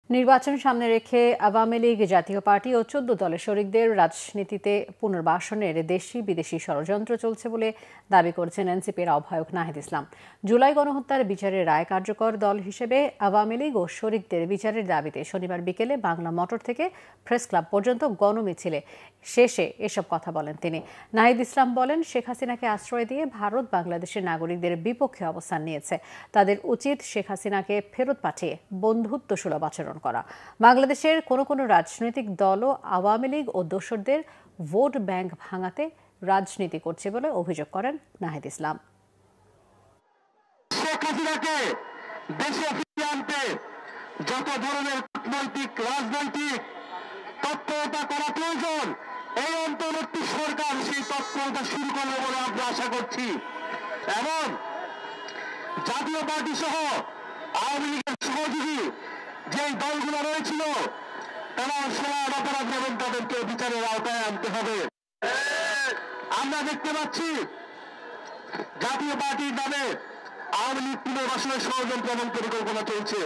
নির্বাচন সামনে রেখে আওয়ামী লীগ, জাতীয় পার্টি ও ১৪ দলের শরিকদের রাজনীতিতে পুনর্বাসনের দেশি বিদেশি ষড়যন্ত্র চলছে বলে দাবি করেছেন এনসিপির আহ্বায়ক নাহিদ ইসলাম। জুলাই গণহত্যার বিচারের রায় কার্যকর দল হিসেবে আওয়ামী লীগ ও শরিকদের বিচারের দাবিতে শনিবার বিকেলে বাংলা মোটর থেকে প্রেস ক্লাব পর্যন্ত গণমিছিলে শেষে এসব কথা বলেন তিনি। নাহিদ ইসলাম বলেন, শেখ হাসিনাকে আশ্রয় দিয়ে ভারত বাংলাদেশের নাগরিকদের বিপক্ষে অবস্থান নিয়েছে। তাদের উচিত শেখ হাসিনাকে ফেরত পাঠিয়ে বন্ধুত্বসুলভ আচরণ করা। বাংলাদেশের কোনো রাজনৈতিক দলও আওয়ামী লীগ ও দোসরদের ভোট ব্যাংক ভাঙাতে রাজনীতি করছে বলে অভিযোগ করেন নাহিদ ইসলাম। শেখ হাসিনাকে দেশে ফিরিয়ে আনতে যত ধরনের কূটনৈতিক, রাজনৈতিক তৎপরতা করা প্রয়োজন, এই অন্তর্বর্তী সরকার সেই তৎপরতা শুরু করবে বলে আমরা আশা করছি। এবং জাতীয় পার্টি সহ আওয়ামী লীগের সহযোগী যে দলগুলো রয়েছিল, তারা সমান অপরাধ এবং তাদেরকে বিচারের আওতায় আনতে হবে। আমরা দেখতে পাচ্ছি জাতীয় পার্টির নামে আওয়ামী লীগ পুনর্বাসনের ষড়যন্ত্র এবং পরিকল্পনা চলছে।